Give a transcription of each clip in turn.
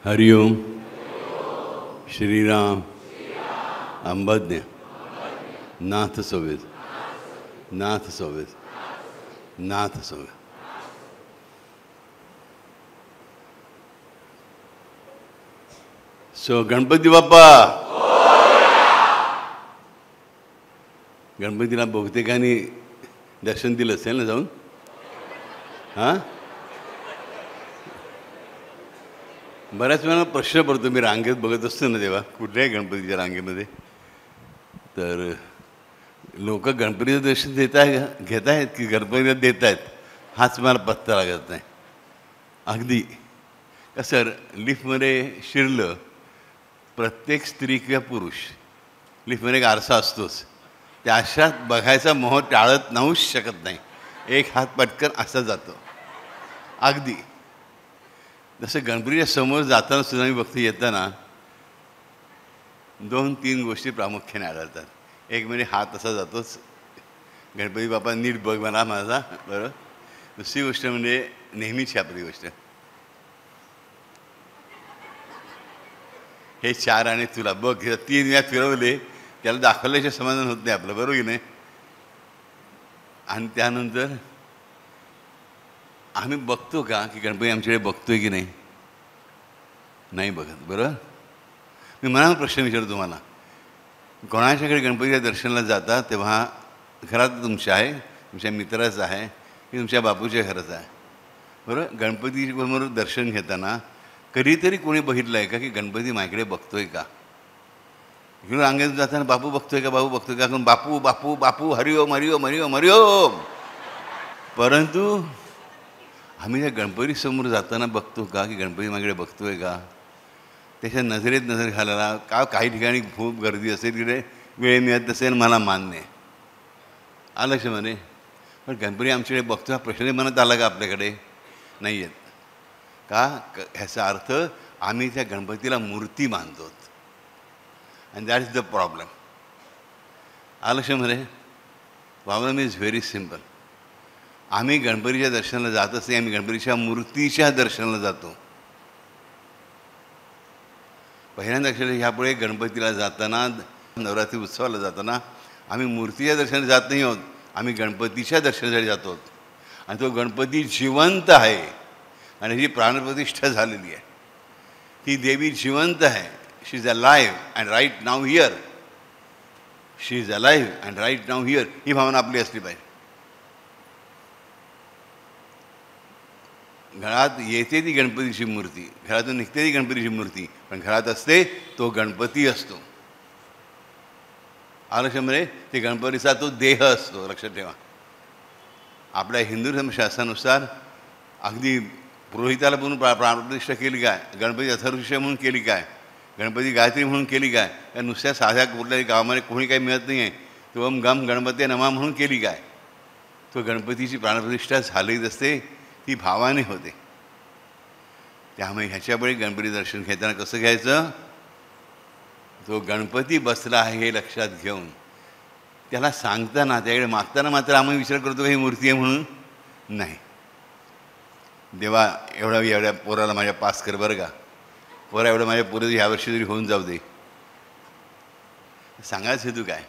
हरिओम. श्रीराम. अंबज्ञ. नाथ सोवेत. नाथ सोवेत. नाथ सोवेत. So Ganpati Bappa. गणपतीला बहुतेकांनी दर्शन दिलं असेल ना जाऊन. हां, बऱ्याच वेळा प्रश्न पडतो, मी रांगेत बघत असतो ना तेव्हा, कुठल्याही गणपतीच्या रांगेमध्ये, तर लोक गणपतीचं दर्शन घेत आहेत की गणपतीला देत आहेत हाच मला पत्ता लागत नाही. अगदी कसं लिफ्टमध्ये शिरलं, प्रत्येक स्त्री किंवा पुरुष लिफ्टमध्ये एक आरसा असतोच, त्या आरशात बघायचा मोह टाळत नाहूच शकत नाही. एक हात पटकन असा जातो. अगदी जसं गणपतीच्या समोर जाताना सुद्धा मी बघतो, येताना 2-3 गोष्टी प्रामुख्याने आढळतात. एक म्हणजे हात असा जातोच, गणपती बाप्पा नीट बघ मला माझा, बरोबर. दुसरी गोष्ट म्हणजे नेहमीची आपली गोष्ट, हे 4 आणि तुला बघ, 3 वेळा फिरवले, त्याला दाखवल्याशिवाय समाधान होत नाही आपलं, बरोबर की नाही. आणि त्यानंतर आम्ही बघतो का की गणपती आमच्याकडे बघतोय की नाही, नाही बघत, बरोबर. मी मनाला प्रश्न विचारतो तुम्हाला, कोणाच्याकडे गणपतीच्या दर्शनाला जाता तेव्हा घरात तुमच्या आहे, तुमच्या मित्राचं आहे की तुमच्या बापूच्या घराचं आहे, बरोबर. गणपतीबरोबर दर्शन घेताना कधीतरी कोणी बघितलं आहे का की गणपती माझ्याकडे बघतोय का. इकडून रांगेत जाताना बापू बघतोय का, बापू बघतोय का, बापू बापू बापू हरिओम हरिओम हरिओम हरिओम. परंतु आम्ही त्या गणपतीसमोर जाताना बघतो का की गणपती माझ्याकडे बघतोय का. त्याच्या नजरेत नजर घालायला का काही ठिकाणी खूप गर्दी असेल, तिकडे वेळ मिळत असेल, मला मान्य आहे, आलं लक्षामध्ये. पण गणपती आमच्याकडे बघतो हा प्रश्न मनात आला का आपल्याकडे, नाही येत का. ह्याचा अर्थ आम्ही त्या गणपतीला मूर्ती मानतो, and that is the problem. आलं लक्षामध्ये. Problem is very simple. आम्ही गणपतीच्या दर्शनाला जात असते, आम्ही गणपतीच्या मूर्तीच्या दर्शनाला जातो. पहिल्यांदा अक्षरशः ह्यापुढे गणपतीला जाताना, नवरात्री उत्सवाला जाताना आम्ही मूर्तीच्या दर्शनाला जात नाही आहोत, आम्ही गणपतीच्या दर्शनासाठी जातो आहोत. आणि तो गणपती जिवंत आहे आणि जी प्राणप्रतिष्ठा झालेली आहे, ती देवी जिवंत आहे. She is alive and right now here. She is alive and right now here, ही भावना आपली असली पाहिजे. घरात येते ती गणपतीची मूर्ती, घरातून निघते ती गणपतीची मूर्ती, पण घरात असते तो गणपती असतो. आलक्ष्यामध्ये ते गणपतीचा तो देह असतो, लक्षात ठेवा. आपल्या हिंदू धर्मशास्त्रानुसार अगदी पुरोहिताला म्हणून प्राणप्रतिष्ठा केली काय, गणपती अथर्वशीर्ष म्हणून केली काय, गणपती गायत्री म्हणून केली काय, या नुसत्या साध्या कुठल्याही गावामध्ये कोणी काही मिळत नाही आहे, तो ओम गम गणपती नमा म्हणून केली काय. तो गणपतीची प्राणप्रतिष्ठा झालीच असते, ती भावाने होते. त्यामुळे ह्याच्यामुळे गणपती दर्शन घेताना कसं घ्यायचं, तो गणपती बसला आहे हे लक्षात घेऊन त्याला सांगताना, त्याकडे मागताना मात्र आम्ही विचार करतो ही मूर्ती आहे म्हणून नाही. देवा एवढ्या पोराला माझ्या पास कर बरं का, पोरा एवढं माझ्या पोरं ह्यावर्षी तरी होऊन जाऊ दे. सांगायचं हेतू काय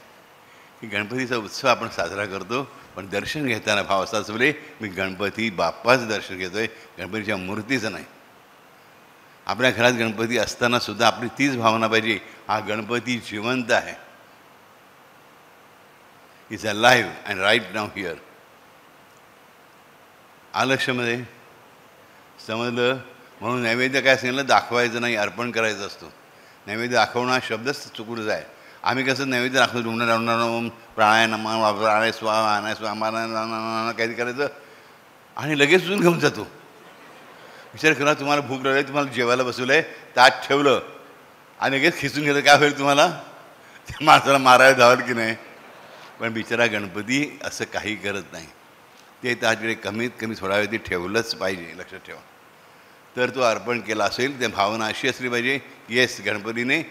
की गणपतीचा उत्सव आपण साजरा करतो, पण दर्शन घेताना भाव असाच बोले, मी गणपती बाप्पाचं दर्शन घेतो आहे, गणपतीच्या मूर्तीचं नाही. आपल्या घरात गणपती असताना सुद्धा आपली तीच भावना पाहिजे, हा गणपती जिवंत आहे, is alive and right now here. आलक्ष्यामध्ये समजलं. म्हणून नैवेद्य काय सांगितलं, दाखवायचं नाही, अर्पण करायचं असतो. नैवेद्य दाखवणं हा शब्दच चुकूनच आहे. आम्ही कसं नैवेद्य दाखवतो, ढुंढणं प्राणायाम प्राणाय स्वाहा अनाय स्वाहा काहीतरी करायचं आणि लगेच उचलून घेऊन जातो. विचार करा, तुम्हाला भूक लागली, तुम्हाला जेवायला बसवलं आहे, ताट ठेवलं आणि लगेच खिचून घेतं, काय होईल तुम्हाला, त्या माणसाला मारायला धावल की नाही. पण बिचारा गणपती असं काही करत नाही. ते त्याकडे कमीत कमी थोडा वेळ ते ठेवलंच पाहिजे, लक्षात ठेवा. तर तो अर्पण केला असेल, त्या भावना अशी असली पाहिजे, येस गणपतीने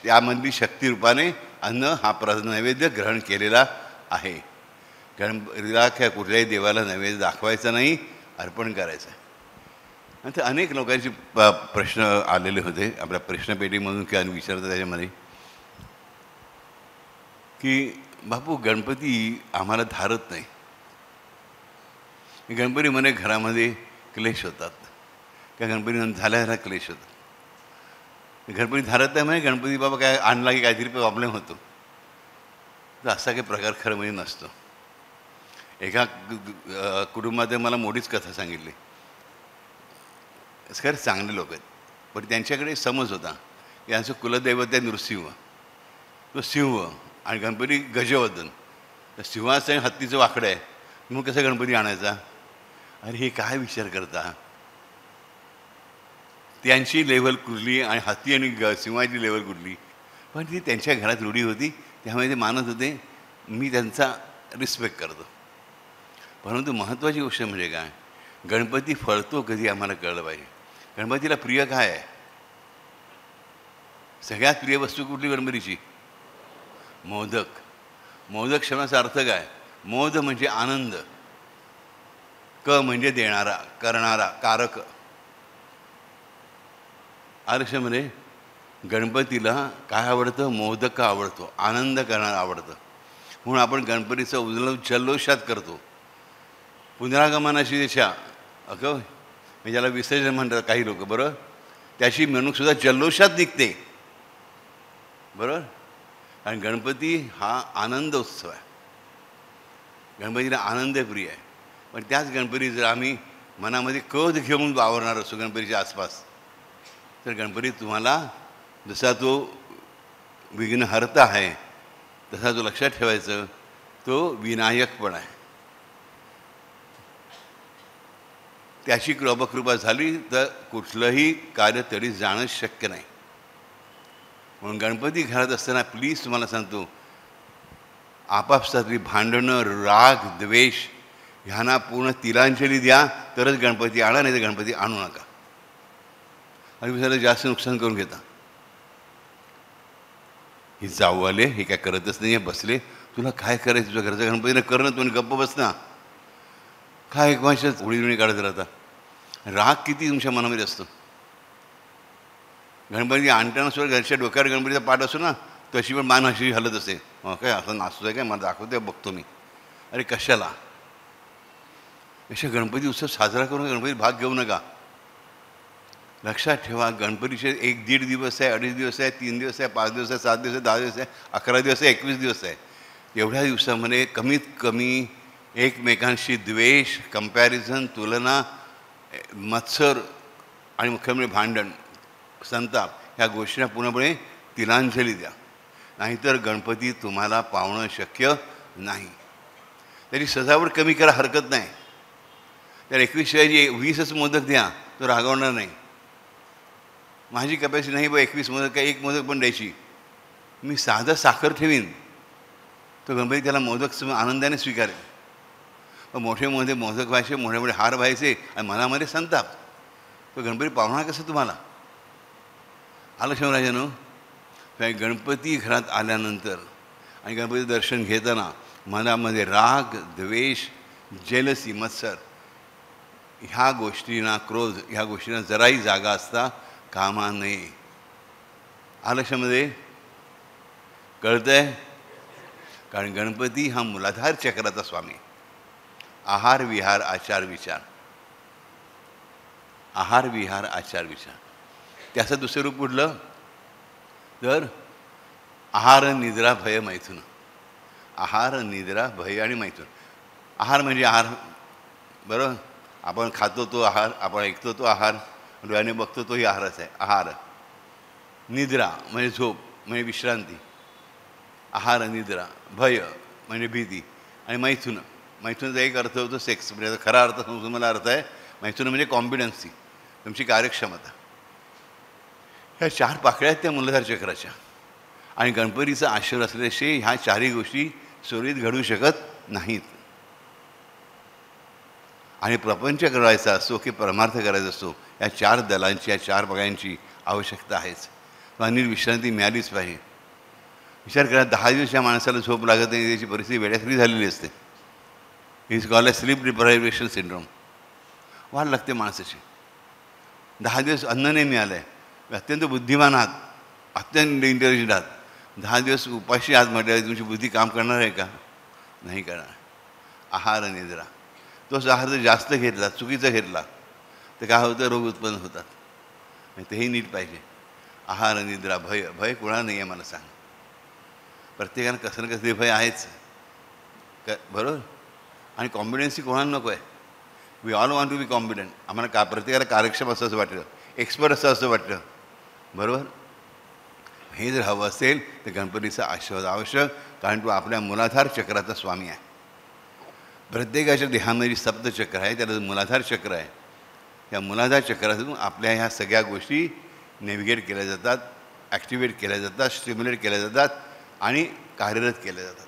त्यामधली शक्तिरूपाने अन्न हा नैवेद्य ग्रहण केलेला आहे. गणपतीला कुठल्याही देवाला नैवेद्य दाखवायचा नाही, अर्पण करायचं आहे. आणि ते अनेक लोकांचे प्रश्न आलेले होते आपल्या प्रश्नपेटीमधून किंवा विचारतात त्याच्यामध्ये की बापू गणपती आम्हाला धारत नाही. गणपती म्हणे घरामध्ये क्लेश होतात, किंवा गणपती झाल्या क्लेश होतात. गणपती धारत नाही म्हणजे गणपती बाबा काय आणला की काहीतरी प्रॉब्लेम होतो. तर असा काही प्रकार खरं म्हणजे नसतो. एका कुटुंबात मला मोठीच कथा सांगितली. खरंच चांगले लोक आहेत, पण त्यांच्याकडे समज होता की यांचं कुलदैवत आहे नृसिंह. तो सिंह आणि गणपती गजवदन. तर सिंहाचं आणि हत्तीचं वाकडं आहे, मग कसं गणपती आणायचा? अरे हे काय विचार करता? त्यांची लेवल कुठली आणि हत्ती आणि सिंहाची लेवल कुठली? पण ती त्यांच्या घरात रूढी होती, त्यामुळे ते मानत होते. मी त्यांचा रिस्पेक्ट करतो. परंतु महत्त्वाची गोष्ट म्हणजे काय, गणपती फळतो कधी आम्हाला कळलं पाहिजे. गणपतीला प्रिय काय आहे? सगळ्यात प्रिय वस्तू कुठली गणपतीची? मोदक. मोदक शब्दाचा अर्थ काय? मोद म्हणजे आनंद, क म्हणजे देणारा, करणारा, कारक. आरक्षामध्ये गणपतीला काय आवडतं? मोदक आवडतो, आनंद करणारा आवडतं. म्हणून आपण गणपतीचं जल्लोषात करतो. पुनरागमनाची दिशा म्हणजे ज्याला विसर्जन म्हणतात काही लोक, बरोबर, त्याची मिरवणूकसुद्धा जल्लोषात निघते, बरोबर. कारण गणपती हा आनंद उत्सव आहे. गणपतीला आनंद प्रिय आहे. पण त्याच गणपती जर आम्ही मनामध्ये क्रोध घेऊन वावरणार असतो गणपतीच्या आसपास, तर गणपती तुम्हाला जसा तो विघ्नहर्ता आहे तसा तो लक्षात ठेवायचं, तो विनायक पण आहे. त्याची कृपा झाली तर कुठलंही कार्य तरी जाणंच शक्य नाही. म्हणून गणपती घरात असताना प्लीज तुम्हाला सांगतो, आपापसातली भांडणं, राग, द्वेष ह्यांना पूर्ण तिलांजली द्या, तरच गणपती आणा, नाही तर गणपती आणू नका. आणि विचारायला जास्त नुकसान करून घेता. हे जाऊ आले, हे काय करतच नाही आहे, बसले. तुला काय करायचं? तुझ्या घरच्या गणपतीने करणं, तुम्ही गप्प बस ना. काय एक भाषेत उडी काढत राहता. राग किती तुमच्या मनामध्ये असतो. गणपती आणताना सुद्धा घरच्या डोक्यावर गणपतीचा पाठ असतो ना, तशी पण मान अशी हलत असते. काय असं नाचतो आहे काय, मला दाखवते, बघतो मी. अरे कशाला? अशा गणपती उत्सव साजरा करून गणपतीत भाग घेऊ नका. लक्षात ठेवा, गणपतीचे 1-1.5 दिवस आहे, 2.5 दिवस आहे, 3 दिवस आहे, 5 दिवस आहे, 7 दिवस आहे, 10 दिवस आहे, 11 दिवस आहे, 21 दिवस आहे. एवढ्या दिवसामध्ये कमीत कमी एकमेकांशी द्वेष, कंपॅरिझन, तुलना, मत्सर आणि मुख्य म्हणजे भांडण, संताप, ह्या गोष्टींना पूर्णपणे तिलांजली द्या. नाहीतर गणपती तुम्हाला पावणं शक्य नाही. त्याची सजावट कमी करा, हरकत नाही. तर 21 शिवायची 20च मोदक द्या, तो रागवणार नाही. माझी कपॅसिटी नाही बा 21 मोदक, काय एक मोदक पण द्यायची, मी साधं साखर ठेवीन, तो गणपती त्याला मोदक आनंदाने स्वीकारेल. मोठे मोदक व्हायचे, मोठे मोठे हार व्हायचे आणि मनामध्ये संताप, तो गणपती पावणार कसं तुम्हाला? आलं शिवराजानं. गणपती घरात आल्यानंतर आणि गणपती दर्शन घेताना मनामध्ये राग, द्वेष, जेलसी, मत्सर ह्या गोष्टींना, क्रोध ह्या गोष्टींना जराही जागा असता कामा नये. आलक्षामध्ये कळतंय? कारण गणपती हा मूलाधार चक्राचा स्वामी. आहार विहार आचार विचार, आहार विहार आचार विचार. त्याचं दुसरं रूप कुठलं? तर आहार निद्रा भय मैथुन. आहार निद्रा भय आणि मैथुन. आहार म्हणजे आहार, बरोबर, आपण खातो तो आहार, आपण ऐकतो तो आहार, डोळ्याने बघतो तोही आहारच आहे. आहार. निद्रा म्हणजे झोप, म्हणजे विश्रांती. आहार निद्रा. भय म्हणजे भीती. आणि मैथुन, मैथुनचा एक अर्थ होतो सेक्स, म्हणजे खरा अर्थ तुम्हाला अर्थ आहे. मैथुन म्हणजे कॉम्पिडन्सी, तुमची कार्यक्षमता. ह्या 4 पाकळ्या आहेत त्या मूलाधार चक्राच्या. आणि गणपतीचा आशीर्वाद असल्याशिवाय ह्या 4ही गोष्टी सुरळीत घडू शकत नाहीत. आणि प्रपंच करायचा असो की परमार्थ करायचा असो, या 4 दलांची, या 4 पाकळ्यांची आवश्यकता आहेच. आणि विश्रांती मिळालीच पाहिजे. विचार करा, 10 दिवस या माणसाला झोप लागत नाही, त्याची परिस्थिती वेड्यासारखी झालेली असते. Is called sleep deprivation syndrome. वाढ लागते माणसाची. 10 दिवस अन्न नाही मिळालं आहे, अत्यंत बुद्धिमान आहात, अत्यंत इंटेलिजंट आहात, 10 दिवस उपाशी आहात म्हटल्यावर तुमची बुद्धी काम करणार आहे का? नाही करणार. आहार निद्रा, तोच आहार जर जास्त घेतला, चुकीचा घेतला तर काय होतं? रोग उत्पन्न होतात. तेही नीट पाहिजे. आहार निद्रा, भय, भय कोणा नाही आहे मला सांग. प्रत्येकानं कसं ना कसं भय आहेच बरोबर. आणि कॉम्पिडन्सी कोणाला नको आहे. We all want to be कॉम्पिडंट. आम्हाला का प्रत्येकाला कार्यक्षम असं वाटतं, एक्सपर्ट असं वाटतं बरोबर. हे जर हवं असेल तर गणपतीचा आशीर्वाद आवश्यक, कारण तो आपल्या मूलाधार चक्राचा स्वामी आहे. प्रत्येकाच्या देहामध्ये सप्तचक्र आहे, त्याला मूलाधार चक्र आहे. त्या मूलाधार चक्रातून आपल्या ह्या सगळ्या गोष्टी नेव्हिगेट केल्या जातात, ॲक्टिवेट केल्या जातात, स्टिम्युलेट केल्या जातात आणि कार्यरत केल्या जातात.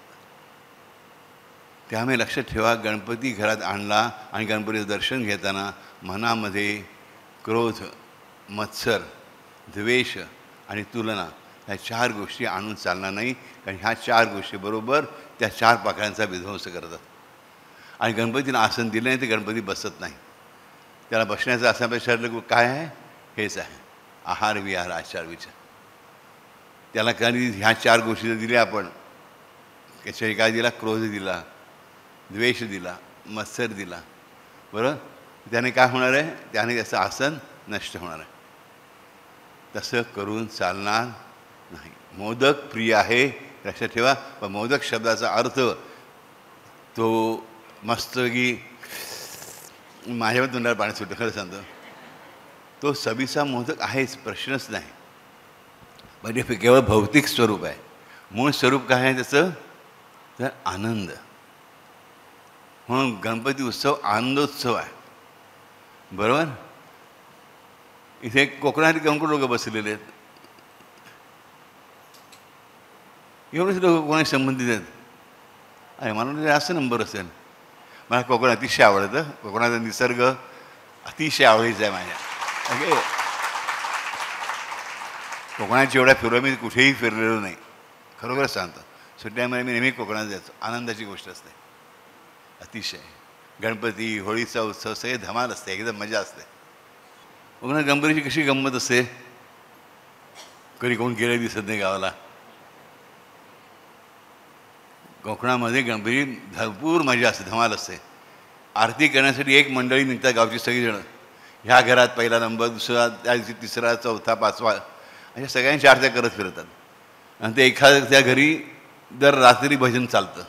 त्यामुळे लक्षात ठेवा, गणपती घरात आणला आणि गणपतीचं दर्शन घेताना मनामध्ये क्रोध, मत्सर, द्वेष आणि तुलना ह्या 4 गोष्टी आणून चालणार नाही. कारण ह्या 4 गोष्टीबरोबर त्या 4 पाकळ्यांचा विध्वंस करतात. आणि गणपतीला आसन दिलं नाही तर गणपती बसत नाही. त्याला बसण्याचं असं ठरलं काय आहे? हेच आहे, आहार विहार आचार विचार. त्याला कधी ह्या 4 गोष्टी जर दिल्या आपण, त्याच्याही काय दिला? क्रोध दिला, द्वेष दिला, मत्सर दिला बरं, त्याने काय होणार आहे? त्याने त्याचं आसन नष्ट होणार आहे. तसं करून चालणार नाही. मोदक प्रिय आहे लक्षात ठेवा. पण मोदक शब्दाचा अर्थ तो मस्तपैकी माझ्यावर तोंडाला पाणी सुटतं खरं सांगतो. तो चवीचा मोदक आहेच, प्रश्नच नाही. म्हणजे केवळ भौतिक स्वरूप आहे. मूळ स्वरूप काय आहे त्याचं? तर आनंद. म्हणून गणपती उत्सव आनंदोत्सव आहे बरोबर. इथे कोकणातली कंकू लोक बसलेले आहेत, एवढेच लोक कोणाशी संबंधित आहेत. अरे मला म्हणजे जास्त नंबर असेल. मला कोकण अतिशय आवडतं. कोकणाचा निसर्ग अतिशय आवडीचा आहे माझ्या. ओके, कोकणाची एवढ्या फिरलो मी कुठेही फिरलेलो नाही, खरोखरच सांगतो. सुट्ट्यामध्ये मी नेहमी कोकणात जायचो. आनंदाची गोष्ट असते अतिशय. गणपती, होळीचा उत्सव सगळे धमाल असते, एकदम मजा असते. कोकणात गणपतीची कशी गंमत असते, कधी कोण गेलं दिसत नाही गावाला. कोकणामध्ये गणपती भरपूर मजा असते, धमाल असते. आरती करण्यासाठी एक मंडळी निघतात गावची सगळीजणं. ह्या घरात पहिला नंबर, दुसरा, त्या दिवशी तिसरा, चौथा, पाचवा अशा सगळ्यांच्या आरत्या करत फिरतात. आणि ते एखाद्या घरी दर रात्री भजन चालतं.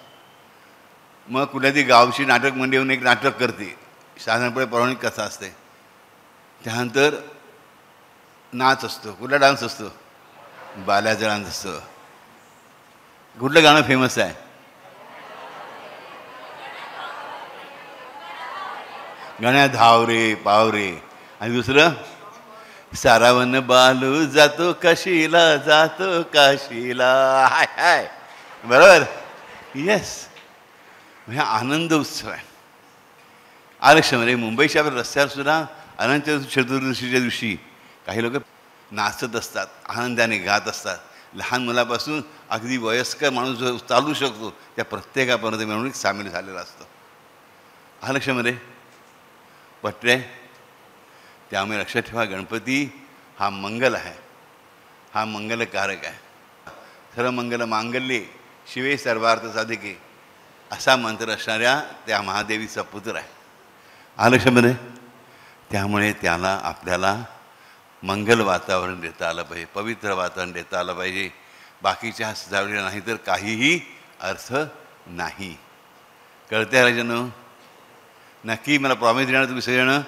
मग कुठल्या ती गावची नाटक मंडळी येऊन एक नाटक करते, साधारणपणे पौराणिक कथा असते. त्यानंतर नाच असतो. कुठला डान्स असतो? बाल्याचा डान्स असतो. कुठलं गाणं फेमस आहे? गण्या धाव रे पाव रे. आणि दुसरं सारावन बालू जातो काशीला, जातो काशीला. हाय हाय बरोबर. येस, हा आनंद उत्सव आहे. आरक्षमध्ये मुंबईच्या रस्त्यावर सुद्धा अनंत चतुर्दशीच्या दिवशी काही लोक नाचत असतात, आनंदाने गात असतात. लहान मुलापासून अगदी वयस्कर माणूस जो चालू शकतो त्या प्रत्येकापर्यंत मिळवणूक सामील झालेला असतो. आरक्षमध्ये पटले. त्यामुळे लक्षात ठेवा, गणपती हा मंगल आहे, हा मंगलकारक आहे. सर्व मंगल मांगल्ये शिवे सर्वार्थ साधिके असा मंत्र असणाऱ्या त्या महादेवीचा पुत्र आहे. आलक्षमध्ये त्यामुळे त्याला आपल्याला मंगल वातावरण देता आलं पाहिजे, पवित्र वातावरण देता आलं पाहिजे. बाकीच्या सजावटीला नाही तर काहीही अर्थ नाही. कळते राजनो? नक्की मला प्रॉमिस देणार तुम्ही सगळेजणं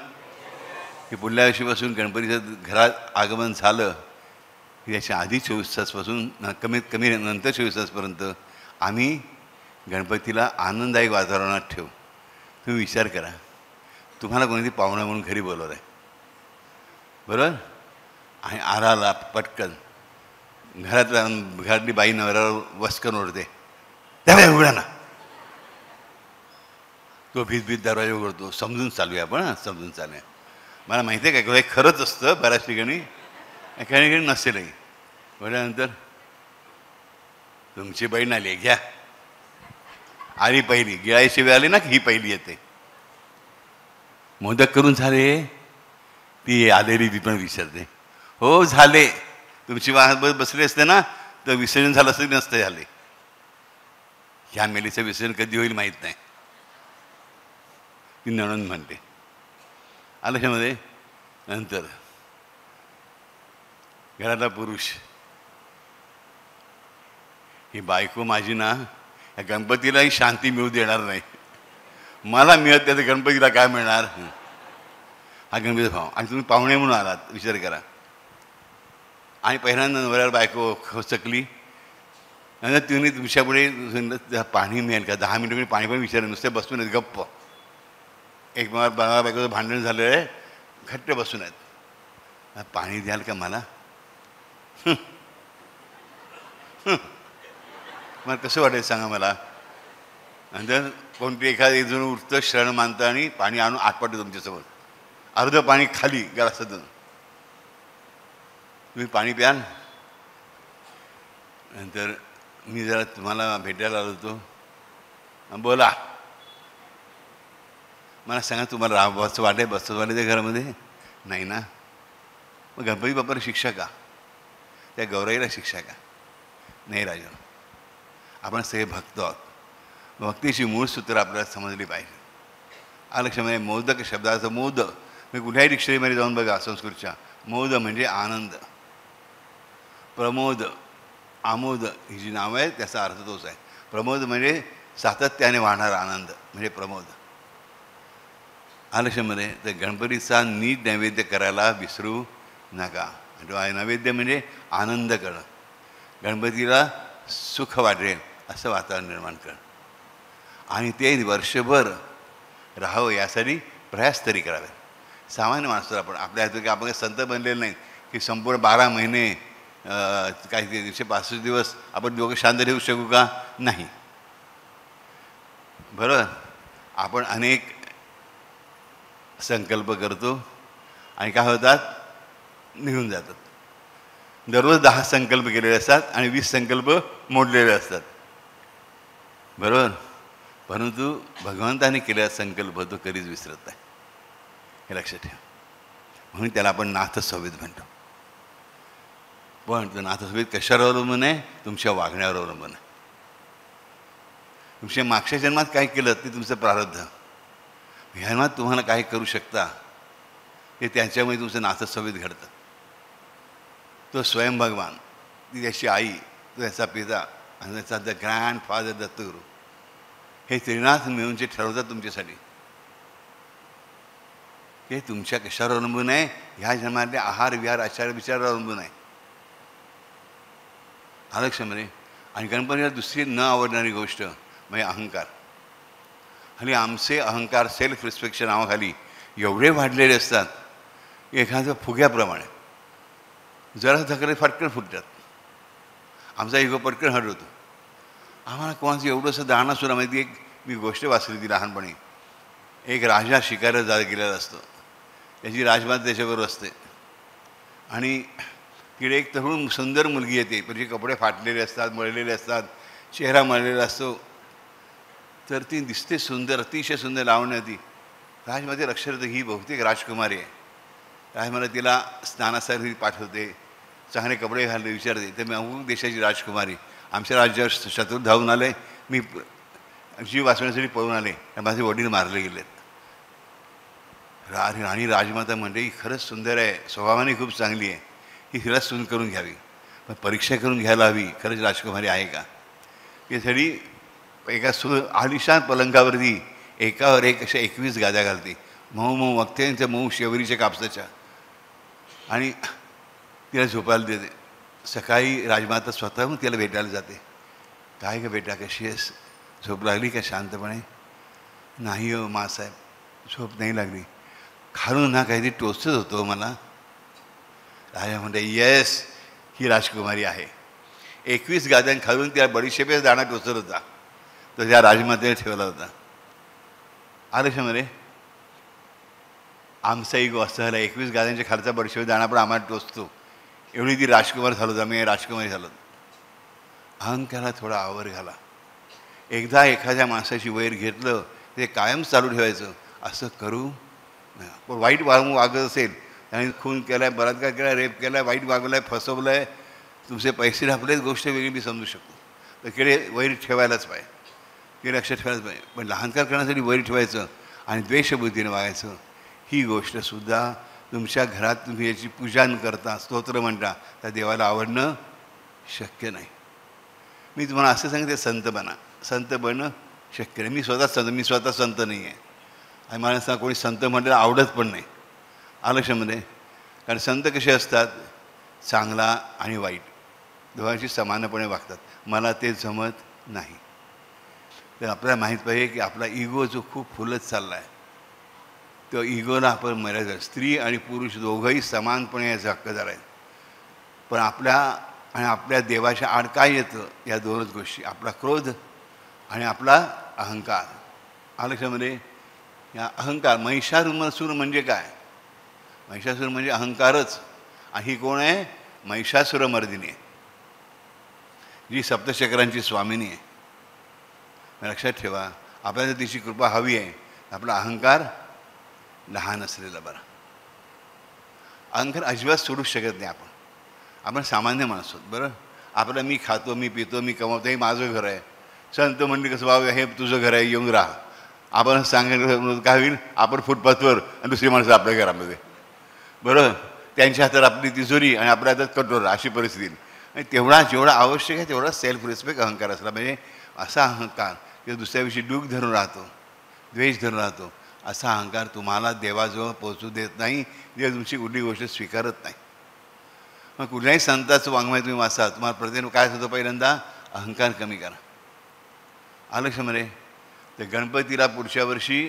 की पुढल्या वर्षीपासून गणपतीचं घरात आगमन झालं की याच्या आधी 24 तासपासून कमीत कमी नंतर 24 तासपर्यंत आम्ही गणपतीला आनंददायक वातावरणात ठेवू. तुम्ही विचार करा, तुम्हाला कोणीतरी पाहुणा म्हणून घरी बोलवलं आहे बरोबर, आणि आराला पटकन घरातली बाई नवऱ्यावर वस्कन ओढते, त्यावेळी उघडा ना. तो भीत दरवाजा उघडतो. समजून चालूया आपण, समजून चालूया. मला माहिती आहे काय, खरंच असतं बऱ्याच ठिकाणी, काही ठिकाणी नसेलही. बोलल्यानंतर तुमची बहीण आली आहे, घ्या. आली पहिली, गिळायची वेळ आली ना की ही पहिली येते. मोदक करून झाले, ती आलेली ती पण विसरते. हो झाले, तुमची वाहत बसले असते ना तर विसर्जन झालं असं नसतं झाले. ह्या मेलीचं विसर्जन कधी होईल माहीत नाही, ती नणंद म्हणते. आलं ह्यामध्ये. नंतर घरातला पुरुष, ही बायको माझी ना या गणपतीलाही शांती मिळू देणार नाही, मला मिळत त्याचं गणपतीला काय मिळणार. हा गणपती भाव. आणि तुम्ही पाहुणे म्हणून आलात, विचार करा. आणि पहिल्यांदा नवऱ्यावर बायको खचकली, नंतर तुम्ही तुमच्यापुढे पाणी मिळेल का, 10 मिनिटं मी पाणी पण विचारलं, नुसते बसून आहेत गप्प. एक बायकोचं भांडण झालं आहे, घट्ट बसून आहेत, पाणी द्याल का मला. मला कसं वाटेल सांगा मला. नंतर कोणती एखादं एक जण उठतं, शरण मानतं आणि पाणी आणून आटपाटतं तुमच्यासमोर, अर्ध पाणी खाली गलासातून. तुम्ही पाणी प्याल. नंतर मी जरा तुम्हाला भेटायला आलो होतो, बोला, मला सांगा तुम्हाला राहावंसं वाटे बसतं वाटे त्या घरामध्ये नाही ना, मग गणपती बाप्पाला शिक्षा का, त्या गौराईला शिक्षा का नाही. राजा, आपण सगळे भक्त आहोत, भक्तीची मूळ सूत्र आपल्याला समजली पाहिजे. लक्षामध्ये मोदक शब्दाचं मोद, मी कुठल्याही डिक्शनरीमध्ये जाऊन बघा संस्कृतच्या, मोद म्हणजे आनंद, प्रमोद, आमोद ही जी नावं आहेत त्याचा अर्थ तोच आहे. प्रमोद म्हणजे सातत्याने वाहणारा आनंद म्हणजे प्रमोद. लक्षामध्ये तर गणपतीचा नीट नैवेद्य करायला विसरू नका. नैवेद्य म्हणजे आनंद करणं, गणपतीला सुख वाटेल असं वातावरण निर्माण करणं, आणि ते वर्षभर राहावं यासाठी प्रयास तरी करावे. सामान्य माणसाला आपण आपल्या हातून की आपण काही संत बनलेलं नाही की संपूर्ण 12 महिने काही 365 दिवस आपण दोघं शांत ठेवू शकू का, नाही. बरोबर, आपण अनेक संकल्प करतो आणि काय होतात, निघून जातात. दररोज 10 संकल्प केलेले असतात आणि 20 संकल्प मोडलेले असतात. बरोबर, परंतु भगवंताने केलेला संकल्प तो कधीच विसरत नाही, हे लक्षात ठेवा. म्हणून त्याला आपण नाथसंवेद म्हणतो. पण तो नाथसंवेद कशावर अवलंबून आहे, तुमच्या वागण्यावर अवलंबून आहे. तुमच्या मागच्या जन्मात काय केलं ते तुमचं प्रारब्ध, ह्या जन्मात तुम्हाला काय करू शकता ते त्याच्यामुळे तुमचं नाथसंवेद घडतं. तो स्वयं भगवान, ती त्याची आई, तो त्याचा पिता आणि त्याचा द ग्रँडफादर दत्तगुरू, हे त्रिनाथ मिळून जे ठरवतात तुमच्यासाठी, हे तुमच्या कशावर अवलंबून आहे, ह्या जन्मातले आहार विहार आचार विचारावर अवलंबून आहे. लक्षामध्ये. आणि गणपतीला दुसरी न आवडणारी गोष्ट म्हणजे अहंकार. आणि आमचे अहंकार सेल्फ रिस्पेक्टच्या नावाखाली एवढे वाढलेले असतात एखाद्या फुग्याप्रमाणे, जरा धकले फटकन फुटतात. आमचा इगो पटकन हटवतो. आम्हाला कोणाचं एवढंसं दाणासुद्धा माहिती. एक मी गोष्ट वाचली ती लहानपणी. एक राजा शिकायला गेलेला असतो, त्याची राजमाता त्याच्याबरोबर असते आणि तिकडे एक तरुण सुंदर मुलगी येते, म्हणजे कपडे फाटलेले असतात, मळलेले असतात, चेहरा मळलेला असतो, तर ती दिसते सुंदर, अतिशय सुंदर लावण्य ती. राजमाते लक्ष देतं ही बहुतेक राजकुमारी आहे. राजमाता तिला स्नानासाठी पाठवते, चांगले कपडे घालले, विचारते तर मी अमुक देशाची राजकुमारी, आमच्या राज्यावर शत्रू धावून आले, मी जीव वाचवण्यासाठी पळून आले, माझे वडील मारले गेलेत. राणी राजमाता म्हणते ही खरंच सुंदर आहे, स्वभावाने खूप चांगली आहे, ही हिला सून करून घ्यावी, पण परीक्षा करून घ्यायला हवी खरंच राजकुमारी आहे का. यासाठी एका आलिशान पलंगावरती एकावर एक अशा 21 गाद्या घालते, मऊ मऊ वक्त्यांच्या, मऊ शेवरीच्या कापसाच्या, आणि तिला झोपायला देते. सकाळी राजमाता स्वतःहून तिला भेटायला जाते. काय गं बेटा, कशी आहेस, झोप लागली का शांतपणे. नाही हो मासाहेब, झोप नाही लागली. खालून ना काहीतरी टोचत होतो मला. राजा म्हणते येस, ही राजकुमारी आहे. 21 गाद्यां खालून त्या बडीशेपेच दाणा टोचत होता, तो त्या राजमातेने ठेवला होता. आलक्षामध्ये आमचा इगो असं झाला, 21 गाद्यांच्या खालचा बडीशेप दाणा पण आम्हाला टोचतो, एवढी ती राजकुमार झालो, आम्ही राजकुमारी झालो. अहंकाराला थोडा आवर घाला. एकदा एखाद्या माणसाची वैर घेतलं ते कायम चालू ठेवायचं असं करू नये. पण वाईट वागत असेल, त्याने खून केला आहे, बलात्कार केला आहे, रेप केला आहे, वाईट वागवलं आहे, फसवलं आहे, तुमचे पैसे ढापलेच, गोष्ट वेगळी मी समजू शकतो. तर कडे वैर ठेवायलाच पाहिजे, ते लक्षात ठेवायलाच पाहिजे. पण लहानकार करण्यासाठी वैर ठेवायचं आणि द्वेषबुद्धीने वागायचं, ही गोष्टसुद्धा तुमच्या घरात तुम्ही याची पूजा करता, स्तोत्र म्हणता, त्या देवाला आवडणं शक्य नाही. मी तुम्हाला असं सांगते, संत बना. संत बनणं शक्य नाही. मी स्वतः संत नाही आहे आणि मला सांगा कोणी संत म्हटलं आवडत पण नाही. आलं लक्षामध्ये? कारण संत कसे असतात, चांगला आणि वाईट दोघांशी समानपणे वागतात. मला ते जमत नाही. तर आपल्याला माहीत पाहिजे की आपला इगो जो खूप फुलत चालला आहे, तो इगोला आपण मर्यादा. स्त्री आणि पुरुष दोघंही समानपणे याचे हक्कदार आहेत. पण आपल्या देवाच्या आड काय येतं, या दोनच गोष्टी, आपला क्रोध आणि आपला अहंकार. आलक्षामध्ये या अहंकार, महिषासुर म्हणजे काय? महिषासुर म्हणजे अहंकारच. आणि ही कोण आहे? महिषासुरमर्दिनी आहे, जी सप्तचक्रांची स्वामिनी आहे. लक्षात ठेवा, आपल्याला तिची कृपा हवी आहे. आपला अहंकार लहान असलेला बरा. अहंकार अजिबात सोडूच शकत नाही. आपण सामान्य माणसं आहोत. बरं, आपलं मी खातो, मी पितो, मी कमवतो, हे माझं घर आहे. संत म्हणले कसं बाबा हे तुझं घर आहे, येऊन राहा. आपण सांगितलं काय होईल, आपण फुटपाथवर आणि दुसरी माणसं आपल्या घरामध्ये. बरं, त्यांच्या हातात आपली तिजोरी आणि आपल्या हातात कटोरा, अशी परिस्थिती. आणि जेवढा आवश्यक आहे तेवढा सेल्फ रिस्पेक्ट अहंकार असला म्हणजे. असा अहंकार की दुसऱ्याविषयी डूक धरून राहतो, द्वेष धरून राहतो, असा अहंकार तुम्हाला देवाजवळ पोहोचू देत नाही, जे तुमची कुठली गोष्ट स्वीकारत नाही. मग कुठल्याही संताचं वाङ्मय तुम्ही वाचा, तुम्हाला प्रत्येक काय होतं, पहिल्यांदा अहंकार कमी करा. आलं लक्षामध्ये? तर गणपतीला पुढच्या वर्षी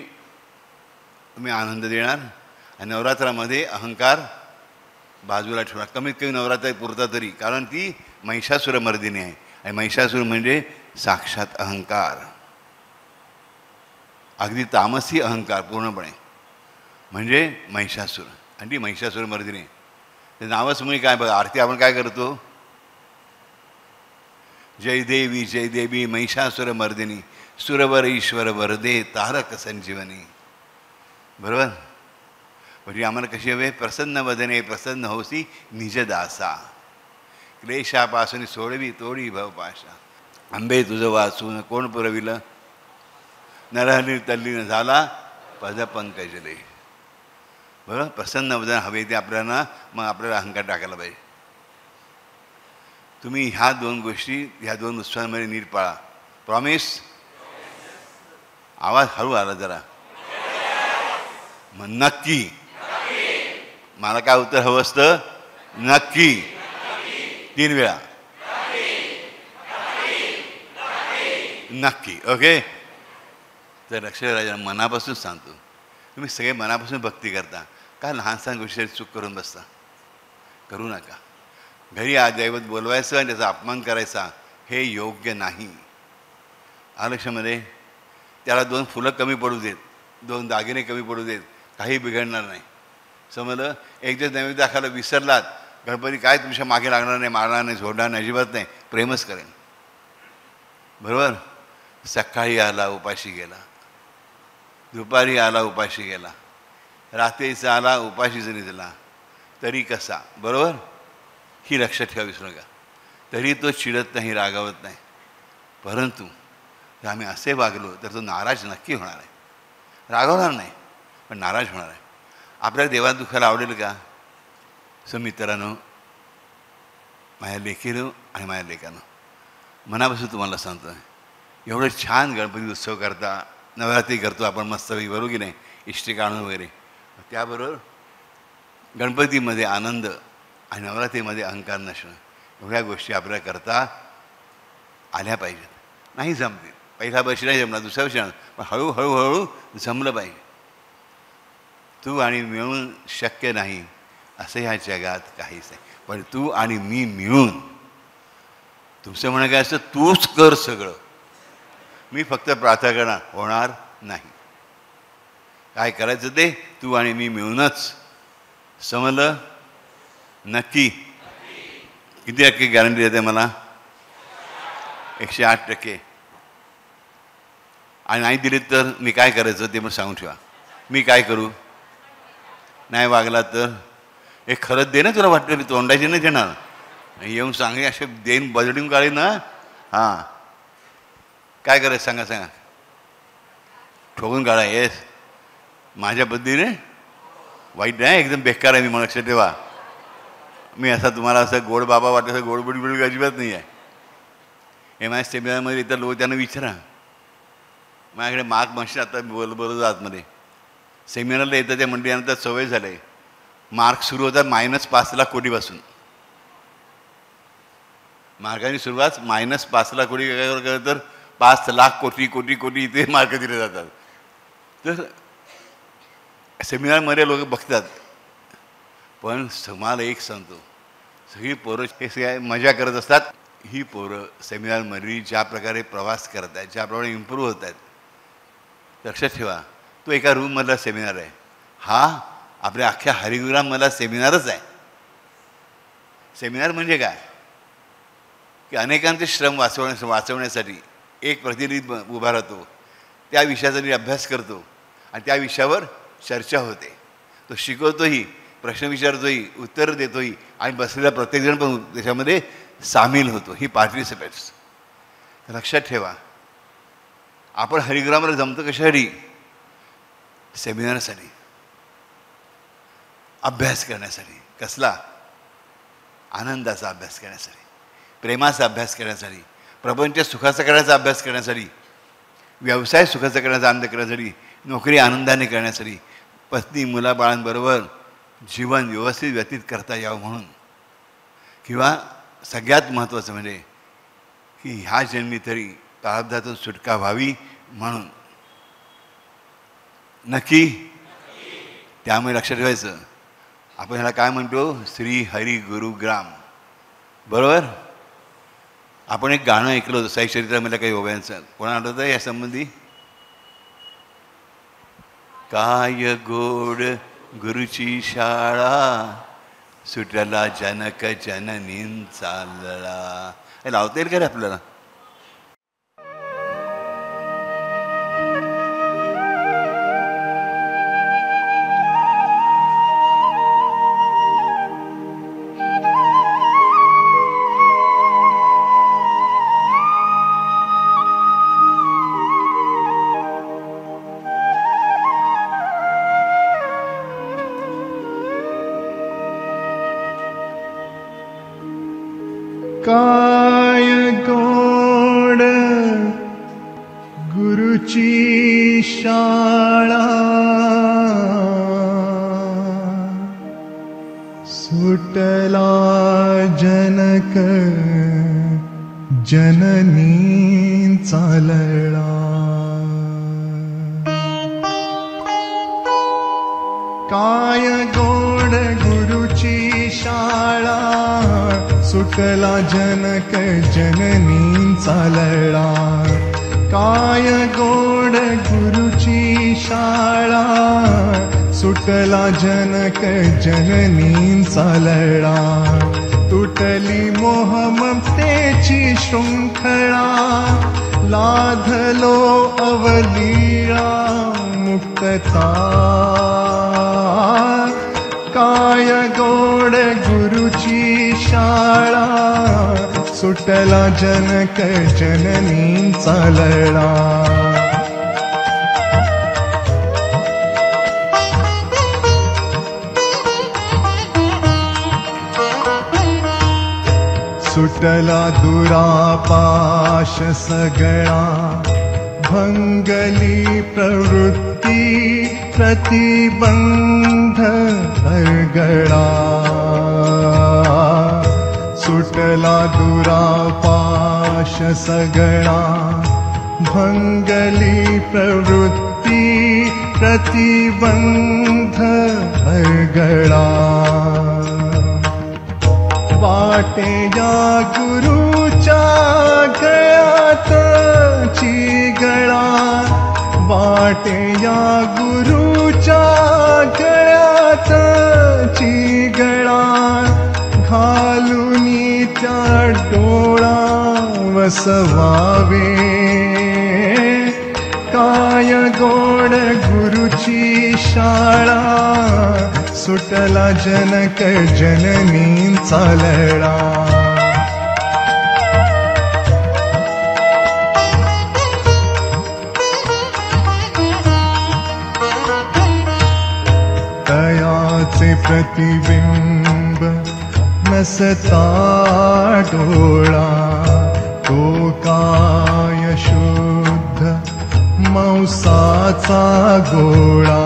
तुम्ही आनंद देणार आणि नवरात्रामध्ये अहंकार बाजूला ठेवणार, कमीत कमी नवरात्रापुरता तरी. कारण ती महिषासुरमर्दिनी आहे आणि महिषासुर म्हणजे साक्षात अहंकार, अगदी तामसी अहंकार पूर्णपणे म्हणजे महिषासुर. आणि ती महिषासुरमर्दिनी. ते नावच म्हणजे काय बघा, आरती आपण काय करतो, जय देवी महिषासुरमर्दिनी सुरवर ईश्वर वरदे तारक संजीवनी. बरोबर? म्हणजे आम्हाला कशी हवे, प्रसन्न वदने प्रसन्न होसी निजदासा, क्लेशापासून सोडवी तोडी भवपाशा. आंबे तुझं वाचून कोण पुरविलं, नरहरी तल्लीन झाला पद पंकजले. बरोबर? प्रसन्न वदन हवे ते आपल्याला. मग आपल्याला अहंकार टाकायला पाहिजे. तुम्ही ह्या दोन गोष्टी, ह्या दोन उत्सवांमध्ये नीट पाळा. प्रॉमिस? आवाज हळू आला जरा. मग नक्की. मला काय उत्तर हवं असतं? नक्की. 3 वेळा नक्की. ओके. तर लक्षराजा मनापासून सांगतो, तुम्ही सगळे मनापासून भक्ती करता का लहान सहान गोष्टी चूक करून बसता? करू नका. घरी दैवत बोलवायचं आणि त्याचा अपमान करायचा हे योग्य नाही. आलक्षामध्ये त्याला 2 फुलं कमी पडू देत, 2 दागिने कमी पडू देत, काही बिघडणार नाही. समजलं? एक दिवस नैवेद्य दाखवायला विसरलात, गणपती काय तुमच्या मागे लागणार नाही, मारणार नाही, झोडणार नाही, अजिबात नाही, प्रेमच करेन. बरोबर? सकाळी आला उपाशी गेला, दुपारी आला उपाशी गेला, रात्रीचा आला उपाशीच निजला, तरी कसा. बरोबर? ही लक्षात ठेवा, विसरू नका. तरी तो चिडत नाही, रागावत नाही. परंतु जर आम्ही असे वागलो तर तो नाराज नक्की होणार आहे. रागावणार नाही, पण नाराज होणार आहे. आपल्याला देवाला दुखायला आवडेल का? मित्रांनो, माझ्या लेकीनं आणि माझ्या लेकानं मनापासून तुम्हाला सांगतो, एवढं छान गणपती उत्सव करता, नवरात्री करतो आपण मस्तपैकी, बरोबर की नाही, इष्टिक आणून वगैरे. त्याबरोबर गणपतीमध्ये आनंद आणि नवरात्रीमध्ये अहंकार नसणं, एवढ्या गोष्टी आपल्याला करता आल्या पाहिजेत. नाही जमते, पहिल्या वर्षी नाही जमला, दुसऱ्या वर्षी पण हळूहळू जमलं पाहिजे. तू आणि मिळून शक्य नाही असं ह्या जगात काहीच नाही. पण तू आणि मी मिळून, तुमचं म्हणणं काय असतं, तूच कर सगळं, मी फक्त प्रार्थना करणार, होणार नाही. काय करायचं ते तू आणि मी मिळूनच. समजलं? नक्की? किती टक्के गॅरंटी देते मला? 108%. आणि नाही दिलीत तर मी काय करायचं ते मग सांगून ठेवा. मी काय करू? नाही वागला तर हे खरंच दे ना, तुला वाटतं मी तोंडाची नाही देणार. येऊन सांगे असे देईन बजडून काढी ना. हां काय करायचं सांगा सांगा. ठोकून काढा. येस माझ्या पद्धतीने वाईट नाही, एकदम बेकार आहे मी, मला लक्षात ठेवा. मी असा तुम्हाला असं गोड बाबा वाटत गोडबोडी बिडबोडी अजिबात नाही आहे. हे माझ्या सेमिनारमध्ये इतर लोक त्यांना विचारा. माझ्याकडे मार्क मशीन आता बोलत आतमध्ये सेमिनारला येतं त्या मंडळीनंतर सवय झालं आहे. मार्क सुरू होतात -5 लाख कोटीपासून. मार्काची सुरुवात -5 लाख कोटी तर 5 लाख कोटी कोटी कोटी इथे मार्क दिले जातात. तर सेमिनारमध्ये लोक बघतात. पण मला एक सांगतो, सगळी पोरं हे सगळ्या मजा करत असतात. ही पोरं सेमिनारमध्ये ज्या प्रकारे प्रवास करत आहेत, ज्याप्रमाणे इम्प्रूव्ह होत आहेत, लक्षात ठेवा तो एका रूममधला सेमिनार आहे. हा आपल्या अख्ख्या हरिग्राममधला सेमिनारच आहे. सेमिनार म्हणजे काय की अनेकांचे श्रम वाचवण्यासाठी एक प्रतिनिधी उभा राहतो, त्या विषयाचा मी अभ्यास करतो आणि त्या विषयावर चर्चा होते. तो शिकवतोही, प्रश्न विचारतोही, उत्तर देतोही आणि बसलेला प्रत्येकजण पण त्याच्यामध्ये सामील होतो. ही पार्टिसिपेट्स. लक्षात ठेवा आपण हरिग्रामला जमतो कशासाठी? सेमिनारसाठी, अभ्यास करण्यासाठी. कसला? आनंदाचा अभ्यास करण्यासाठी, प्रेमाचा अभ्यास करण्यासाठी, प्रपंच सुखाचा करण्याचा अभ्यास करण्यासाठी, व्यवसाय सुखाचा करण्याचा आनंद करण्यासाठी, नोकरी आनंदाने करण्यासाठी, पत्नी मुलाबाळांबरोबर जीवन व्यवस्थित व्यतीत करता यावं म्हणून. किंवा सगळ्यात महत्त्वाचं म्हणजे की ह्या जन्मी तरी प्रारब्धातून सुटका व्हावी म्हणून. नक्की. त्यामुळे लक्षात ठेवायचं आपण ह्याला काय म्हणतो? श्री हरी गुरुग्राम. बरोबर. आपण एक गाणं ऐकलं होतं साई चरित्रामध्ये काही ओव्यांचं. कोणा आठवतं या संबंधी? काय गोड गुरुची शाळा, सुटला जनक जननींचा लळा. हे लावता येईल का रे आपल्याला? काय गोड गुरुची शाळा, सुटला जनक जननींचा लळा. काय गोड गुरुची शाळा, सुटला जनक जननींचा लळा. काय गोड गुरुची शाळा, सुटला जनक जननींचा लळा. तुटली मोह ममतेची शृंखळा, लाधलो अवलीळा मुक्तता. काय गोड गुरुची शाळा, सुटला जनक जननींचा लळा. सुटला दुरापाश सगळा, भंगली प्रवृत्ती प्रतिबंध हरगळा. सुटला दुरापाश सगळा, भंगली प्रवृत्ती प्रतिबंध हरगळा. वाटे या गुरुच्या गळ्यात चिगळा, वाटे या गुरुच्या गळ्यात चिगळा. घालून त्या डोळा वसवावे, काय गोड गुरुची शाळा, सुटला जनक जननींचा लळा. तयाचे प्रतिबिंब नसता डोळा, तो काय शुद्ध मांसाचा गोळा.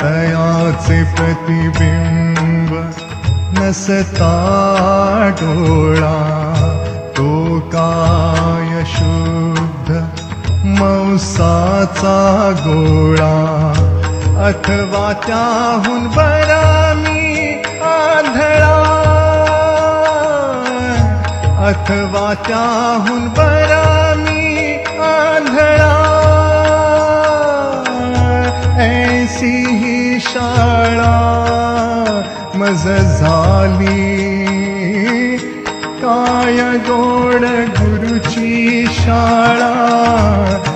तयाचे प्रतिबिंब नसता डोळा, तो काय शुद्ध मांसाचा गोळा. अथवा त्याहून बरा मी आंधळा, अथवा त्याहून बरा मी आंधळा. ऐसी ही शाळा मज झाली, काय गोड गुरुची शाळा,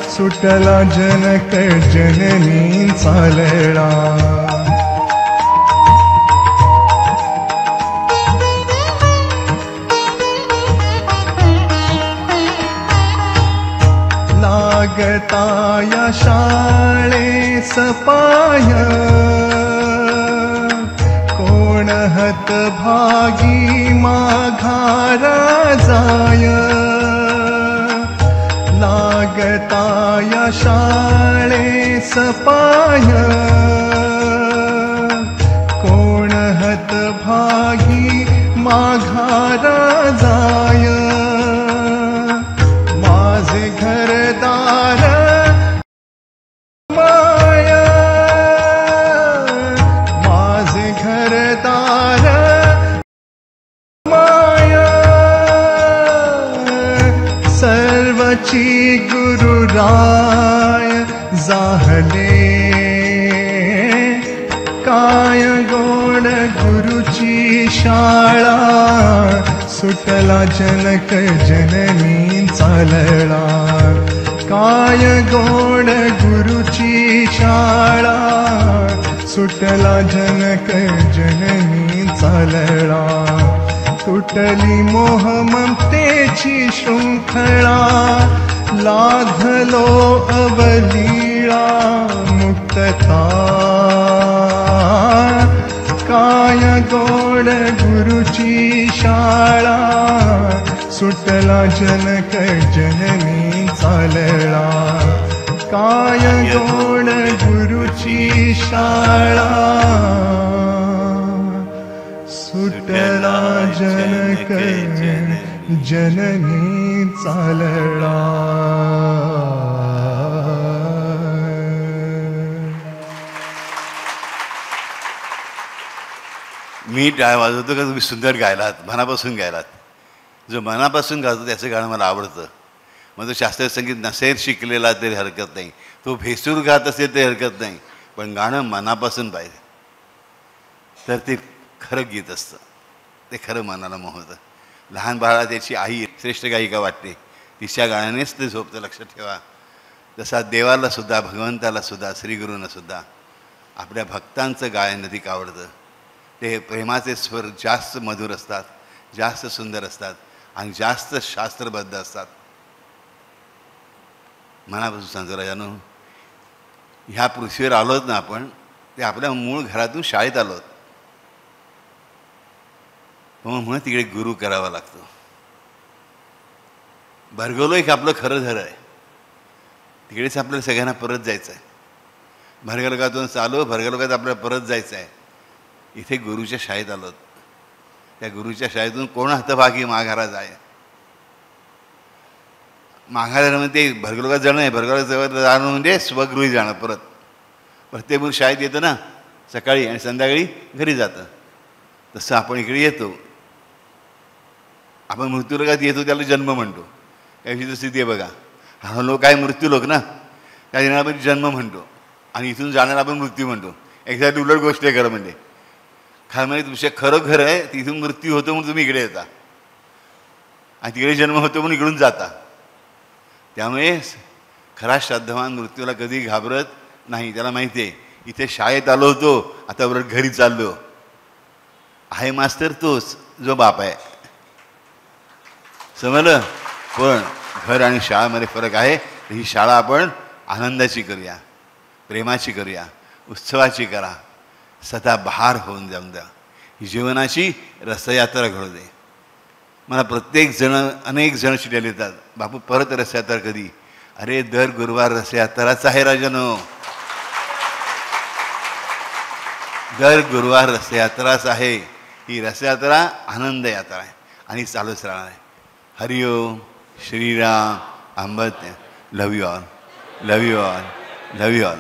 सुटला जनक जननींचा लळा. लागता या शाळेस पाय, कोण हतभागी माघारा जाय. लागता या शाळेस पाय, कोण हतभागी माघारा जाय. माझे घरदार माया, माझे घरदार माया. सर्वची गुरुराय जाहले, काय गोड गुरुची शाळा, सुटला जनक जननींचा लळा. काय गोड गुरुची शाळा, सुटला जनक जननींचा लळा. तुटली मोह ममतेची शृंखळा, लाधलो अवलीळा मुक्तता. काय गोड गुरुची शाळा, सुटला जनक जननींचा लळा. काय गोड गुरुची शाळा, सुटला जनक जननींचा लळा. मी टाळ वाजवतो का तुम्ही सुंदर गायलात, मनापासून गायलात. जो मनापासून गातो त्याचं गाणं मला आवडतं. मग तो शास्त्रीय संगीत नसेल शिकलेला तरी हरकत नाही, तो भेसूर गात असेल तरी हरकत नाही, पण गाणं मनापासून पाहिजे तर ते खरं गीत असतं, ते खरं मनाला मोहतं. लहान बाळाला त्याची आई श्रेष्ठ गायिका वाटते, तिच्या गाण्यानेच ते झोपतं. लक्षात ठेवा. तसा देवालासुद्धा, भगवंतालासुद्धा, श्रीगुरूंनासुद्धा आपल्या भक्तांचं गायन अधिक आवडतं. ते प्रेमाचे स्वर जास्त मधुर असतात, जास्त सुंदर असतात आणि जास्त शास्त्रबद्ध असतात. मनापासून सांगतो राजानो, ह्या पृथ्वीवर आलोत ना आपण, ते आपल्या मूळ घरातून शाळेत आलोत. म्हणून तिकडे गुरु करावा लागतो. भरगवलो एक आपलं खरं घर आहे, तिकडेच आपल्याला सगळ्यांना परत जायचं आहे. भरगलोकातून चालू, भरगलोकात आपल्याला परत जायचं आहे. इथे गुरुच्या शाळेत आलोत. त्या गुरुच्या शाळेतून कोण हतभागी माघारा जाय. माघारा म्हणजे भरगलोकात जाणं आहे, भरगलोकात जाणं म्हणजे स्वगृही जाणं. परत प्रत्येक मुलं शाळेत येतं ना सकाळी आणि संध्याकाळी घरी जातं. तसं आपण इकडे येतो. आपण मृत्यूलोकात येतो त्याला जन्म म्हणतो. काही स्थिती आहे बघा, हा लोक आहे मृत्यूलोक ना, त्या दिनाला आपण जन्म म्हणतो आणि इथून जाण्याला आपण मृत्यू म्हणतो. एक्झॅक्ट उलट गोष्ट आहे खरं म्हणजे. खरं म्हणजे तुमच्या खरं घर आहे, तिथून मृत्यू होतो म्हणून तुम्ही इकडे येता आणि तिकडे जन्म होतो म्हणून इकडून जाता. त्यामुळे खरा श्राद्धवान मृत्यूला कधी घाबरत नाही. त्याला माहिती आहे इथे शाळेत आलो होतो, आता बरोबर घरी चाललो आहे. मास्तर तोच जो बाप आहे, समजलं. पण घर आणि शाळेमध्ये फरक आहे. ही शाळा आपण आनंदाची करूया, प्रेमाची करूया, उत्सवाची करा, सदा बहार होऊन जाऊन द्या. ही जीवनाची रथयात्रा घडू दे. मला प्रत्येक जण, अनेक जण शिटायला येतात, बापू परत रथयात्रा कधी? अरे दर गुरुवार रथयात्राच आहे राजानो, दर गुरुवार रथयात्राच आहे. ही रथयात्रा आनंद यात्रा आहे आणि चालूच राहणार आहे. हरिओम, श्रीराम, अंबत्य. Love you all, love you all, love you all.